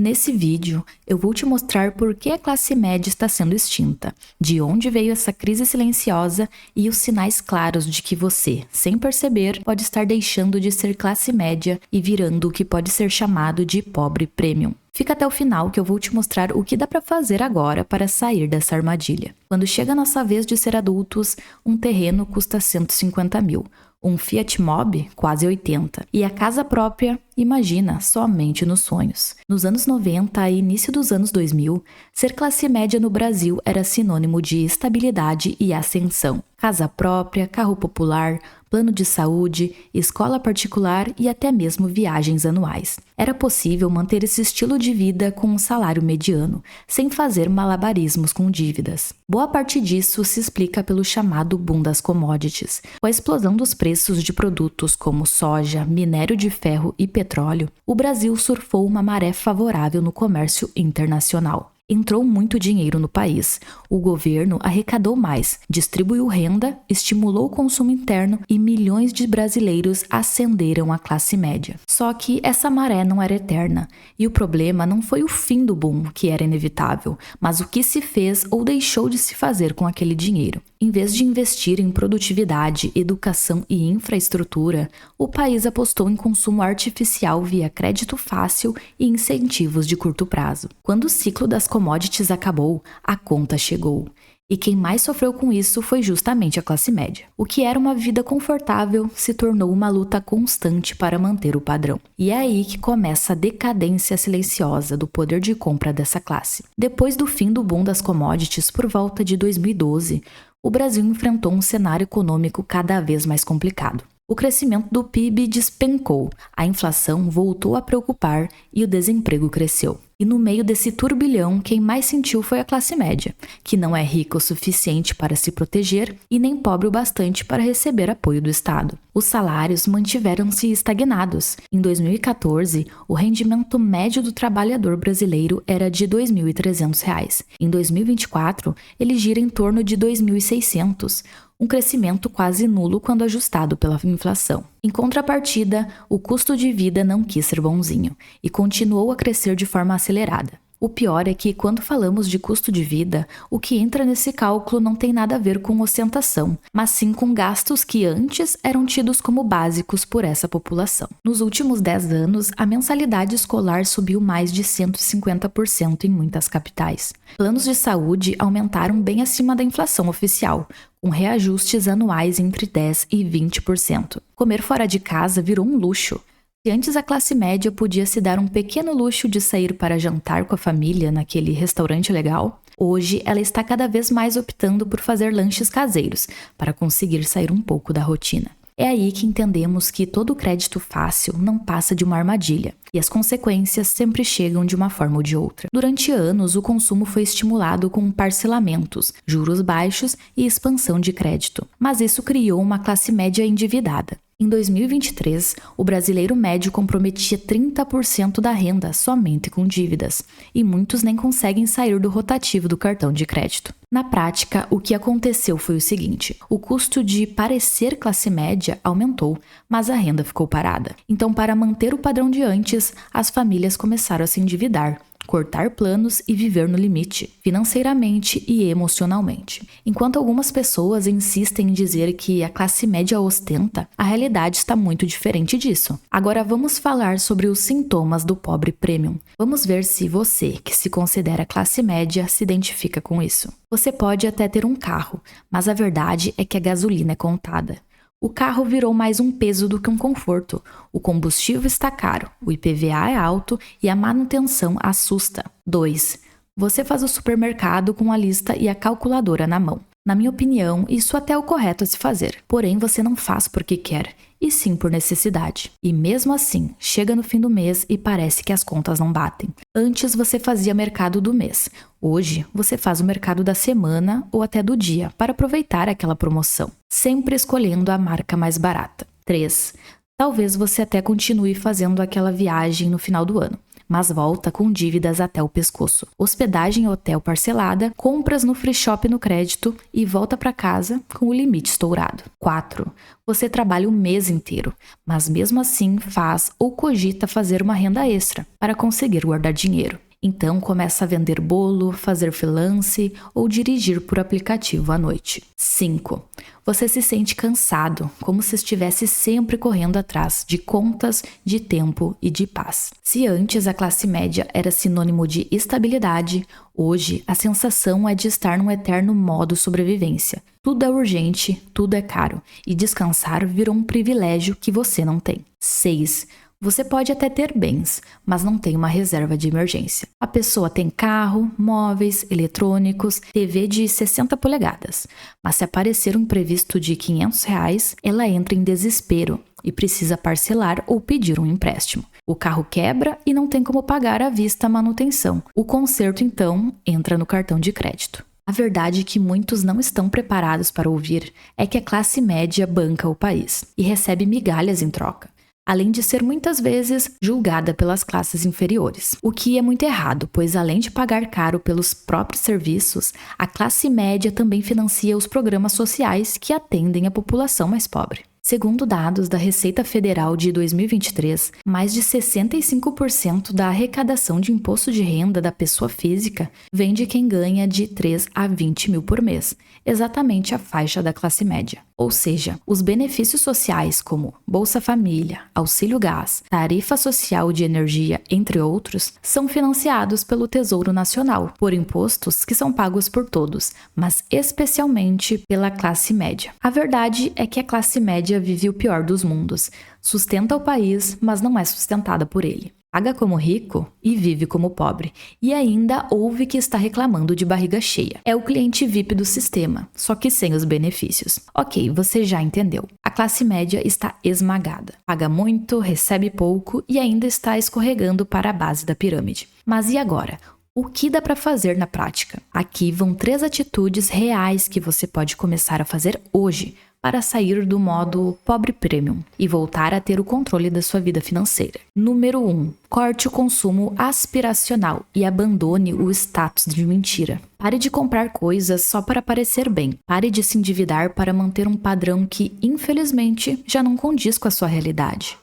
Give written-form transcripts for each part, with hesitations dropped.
Nesse vídeo, eu vou te mostrar por que a classe média está sendo extinta, de onde veio essa crise silenciosa e os sinais claros de que você, sem perceber, pode estar deixando de ser classe média e virando o que pode ser chamado de pobre premium. Fica até o final que eu vou te mostrar o que dá para fazer agora para sair dessa armadilha. Quando chega a nossa vez de ser adultos, um terreno custa 150 mil. Um Fiat Mobi, quase 80. E a casa própria, imagina, somente nos sonhos. Nos anos 90 e início dos anos 2000, ser classe média no Brasil era sinônimo de estabilidade e ascensão. Casa própria, carro popular, plano de saúde, escola particular e até mesmo viagens anuais. Era possível manter esse estilo de vida com um salário mediano, sem fazer malabarismos com dívidas. Boa parte disso se explica pelo chamado boom das commodities. Com a explosão dos preços de produtos como soja, minério de ferro e petróleo, o Brasil surfou uma maré favorável no comércio internacional. Entrou muito dinheiro no país, o governo arrecadou mais, distribuiu renda, estimulou o consumo interno e milhões de brasileiros ascenderam à classe média. Só que essa maré não era eterna, e o problema não foi o fim do boom, que era inevitável, mas o que se fez ou deixou de se fazer com aquele dinheiro. Em vez de investir em produtividade, educação e infraestrutura, o país apostou em consumo artificial via crédito fácil e incentivos de curto prazo. Quando o ciclo das commodities acabou, a conta chegou. E quem mais sofreu com isso foi justamente a classe média. O que era uma vida confortável se tornou uma luta constante para manter o padrão. E é aí que começa a decadência silenciosa do poder de compra dessa classe. Depois do fim do boom das commodities por volta de 2012, o Brasil enfrentou um cenário econômico cada vez mais complicado. O crescimento do PIB despencou, a inflação voltou a preocupar e o desemprego cresceu. E no meio desse turbilhão, quem mais sentiu foi a classe média, que não é rica o suficiente para se proteger e nem pobre o bastante para receber apoio do Estado. Os salários mantiveram-se estagnados. Em 2014, o rendimento médio do trabalhador brasileiro era de R$ 2.300. Em 2024, ele gira em torno de R$ 2.600. Um crescimento quase nulo quando ajustado pela inflação. Em contrapartida, o custo de vida não quis ser bonzinho e continuou a crescer de forma acelerada. O pior é que, quando falamos de custo de vida, o que entra nesse cálculo não tem nada a ver com ostentação, mas sim com gastos que antes eram tidos como básicos por essa população. Nos últimos 10 anos, a mensalidade escolar subiu mais de 150% em muitas capitais. Planos de saúde aumentaram bem acima da inflação oficial, com reajustes anuais entre 10% e 20%. Comer fora de casa virou um luxo. Se antes a classe média podia se dar um pequeno luxo de sair para jantar com a família naquele restaurante legal, hoje ela está cada vez mais optando por fazer lanches caseiros para conseguir sair um pouco da rotina. É aí que entendemos que todo crédito fácil não passa de uma armadilha, e as consequências sempre chegam de uma forma ou de outra. Durante anos, o consumo foi estimulado com parcelamentos, juros baixos e expansão de crédito, mas isso criou uma classe média endividada. Em 2023, o brasileiro médio comprometia 30% da renda somente com dívidas, e muitos nem conseguem sair do rotativo do cartão de crédito. Na prática, o que aconteceu foi o seguinte: o custo de parecer classe média aumentou, mas a renda ficou parada. Então, para manter o padrão de antes, as famílias começaram a se endividar, cortar planos e viver no limite, financeiramente e emocionalmente. Enquanto algumas pessoas insistem em dizer que a classe média ostenta, a realidade está muito diferente disso. Agora vamos falar sobre os sintomas do pobre premium. Vamos ver se você, que se considera classe média, se identifica com isso. Você pode até ter um carro, mas a verdade é que a gasolina é contada. O carro virou mais um peso do que um conforto. O combustível está caro, o IPVA é alto e a manutenção assusta. 2. Você faz o supermercado com a lista e a calculadora na mão. Na minha opinião, isso até é o correto a se fazer. Porém, você não faz porque quer, e sim por necessidade. E mesmo assim, chega no fim do mês e parece que as contas não batem. Antes você fazia mercado do mês. Hoje, você faz o mercado da semana ou até do dia para aproveitar aquela promoção, sempre escolhendo a marca mais barata. 3. Talvez você até continue fazendo aquela viagem no final do ano, mas volta com dívidas até o pescoço. Hospedagem em hotel parcelada, compras no free shop no crédito e volta para casa com o limite estourado. 4. Você trabalha o mês inteiro, mas mesmo assim faz ou cogita fazer uma renda extra para conseguir guardar dinheiro. Então começa a vender bolo, fazer freelance ou dirigir por aplicativo à noite. 5. Você se sente cansado, como se estivesse sempre correndo atrás de contas, de tempo e de paz. Se antes a classe média era sinônimo de estabilidade, hoje a sensação é de estar num eterno modo sobrevivência. Tudo é urgente, tudo é caro, e descansar virou um privilégio que você não tem. 6. Você pode até ter bens, mas não tem uma reserva de emergência. A pessoa tem carro, móveis, eletrônicos, TV de 60 polegadas. Mas se aparecer um imprevisto de R$500, ela entra em desespero e precisa parcelar ou pedir um empréstimo. O carro quebra e não tem como pagar à vista a manutenção. O conserto, então, entra no cartão de crédito. A verdade que muitos não estão preparados para ouvir é que a classe média banca o país e recebe migalhas em troca, além de ser muitas vezes julgada pelas classes inferiores. O que é muito errado, pois além de pagar caro pelos próprios serviços, a classe média também financia os programas sociais que atendem a população mais pobre. Segundo dados da Receita Federal de 2023, mais de 65% da arrecadação de imposto de renda da pessoa física vem de quem ganha de 3 a 20 mil por mês, exatamente a faixa da classe média. Ou seja, os benefícios sociais como Bolsa Família, Auxílio Gás, Tarifa Social de Energia, entre outros, são financiados pelo Tesouro Nacional, por impostos que são pagos por todos, mas especialmente pela classe média. A verdade é que a classe média vive o pior dos mundos. Sustenta o país, mas não é sustentada por ele. Paga como rico e vive como pobre. E ainda ouve que está reclamando de barriga cheia. É o cliente VIP do sistema, só que sem os benefícios. Ok, você já entendeu. A classe média está esmagada. Paga muito, recebe pouco e ainda está escorregando para a base da pirâmide. Mas e agora? O que dá para fazer na prática? Aqui vão 3 atitudes reais que você pode começar a fazer hoje para sair do modo pobre premium e voltar a ter o controle da sua vida financeira. Número 1. Corte o consumo aspiracional e abandone o status de mentira. Pare de comprar coisas só para parecer bem. Pare de se endividar para manter um padrão que, infelizmente, já não condiz com a sua realidade.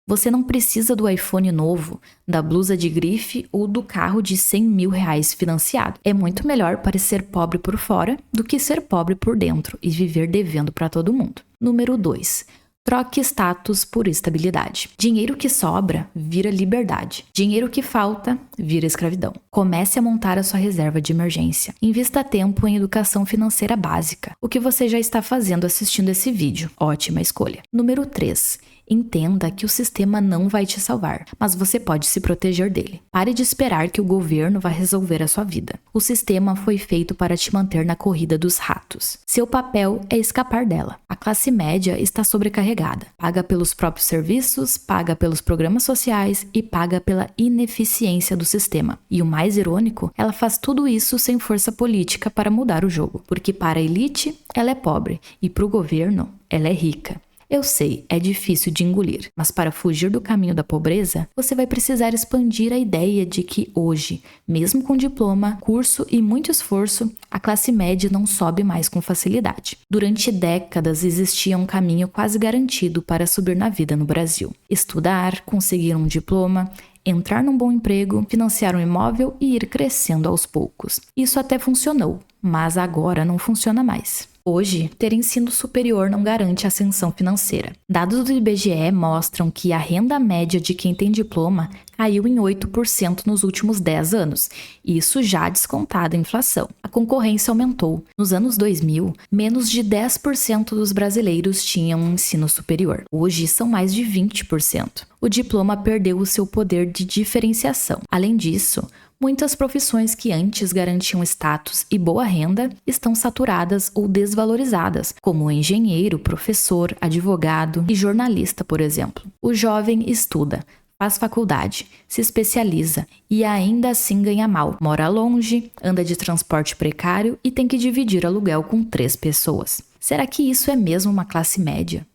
Você não precisa do iPhone novo, da blusa de grife ou do carro de R$100 mil financiado. É muito melhor parecer pobre por fora do que ser pobre por dentro e viver devendo para todo mundo. Número 2. Troque status por estabilidade. Dinheiro que sobra vira liberdade. Dinheiro que falta vira escravidão. Comece a montar a sua reserva de emergência. Invista tempo em educação financeira básica. O que você já está fazendo assistindo esse vídeo? Ótima escolha. Número 3. Entenda que o sistema não vai te salvar, mas você pode se proteger dele. Pare de esperar que o governo vai resolver a sua vida. O sistema foi feito para te manter na corrida dos ratos. Seu papel é escapar dela. A classe média está sobrecarregada. Paga pelos próprios serviços, paga pelos programas sociais e paga pela ineficiência do sistema. E o mais irônico, ela faz tudo isso sem força política para mudar o jogo. Porque para a elite, ela é pobre e para o governo, ela é rica. Eu sei, é difícil de engolir, mas para fugir do caminho da pobreza, você vai precisar expandir a ideia de que hoje, mesmo com diploma, curso e muito esforço, a classe média não sobe mais com facilidade. Durante décadas existia um caminho quase garantido para subir na vida no Brasil. Estudar, conseguir um diploma, entrar num bom emprego, financiar um imóvel e ir crescendo aos poucos. Isso até funcionou, mas agora não funciona mais. Hoje, ter ensino superior não garante ascensão financeira. Dados do IBGE mostram que a renda média de quem tem diploma caiu em 8% nos últimos 10 anos, isso já descontado a inflação. A concorrência aumentou. Nos anos 2000, menos de 10% dos brasileiros tinham um ensino superior. Hoje, são mais de 20%. O diploma perdeu o seu poder de diferenciação. Além disso, muitas profissões que antes garantiam status e boa renda estão saturadas ou desvalorizadas, como engenheiro, professor, advogado e jornalista, por exemplo. O jovem estuda, faz faculdade, se especializa e ainda assim ganha mal. Mora longe, anda de transporte precário e tem que dividir aluguel com 3 pessoas. Será que isso é mesmo uma classe média?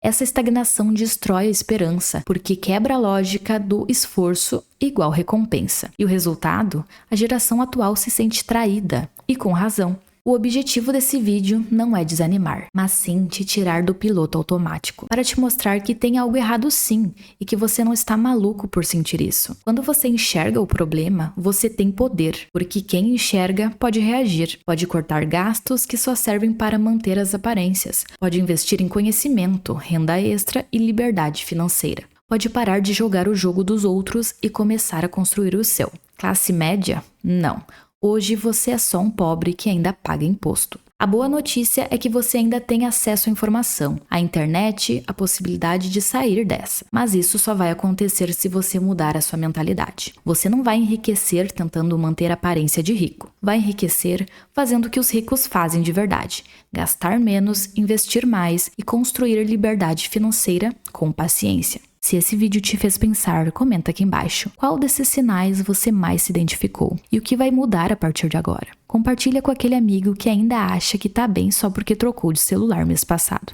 Essa estagnação destrói a esperança, porque quebra a lógica do esforço igual recompensa. E o resultado? A geração atual se sente traída, e com razão. O objetivo desse vídeo não é desanimar, mas sim te tirar do piloto automático, para te mostrar que tem algo errado sim, e que você não está maluco por sentir isso. Quando você enxerga o problema, você tem poder, porque quem enxerga pode reagir, pode cortar gastos que só servem para manter as aparências, pode investir em conhecimento, renda extra e liberdade financeira. Pode parar de jogar o jogo dos outros e começar a construir o seu. Classe média? Não. Hoje você é só um pobre que ainda paga imposto. A boa notícia é que você ainda tem acesso à informação, à internet, a possibilidade de sair dessa. Mas isso só vai acontecer se você mudar a sua mentalidade. Você não vai enriquecer tentando manter a aparência de rico. Vai enriquecer fazendo o que os ricos fazem de verdade: gastar menos, investir mais e construir liberdade financeira com paciência. Se esse vídeo te fez pensar, comenta aqui embaixo qual desses sinais você mais se identificou e o que vai mudar a partir de agora. Compartilha com aquele amigo que ainda acha que tá bem só porque trocou de celular mês passado.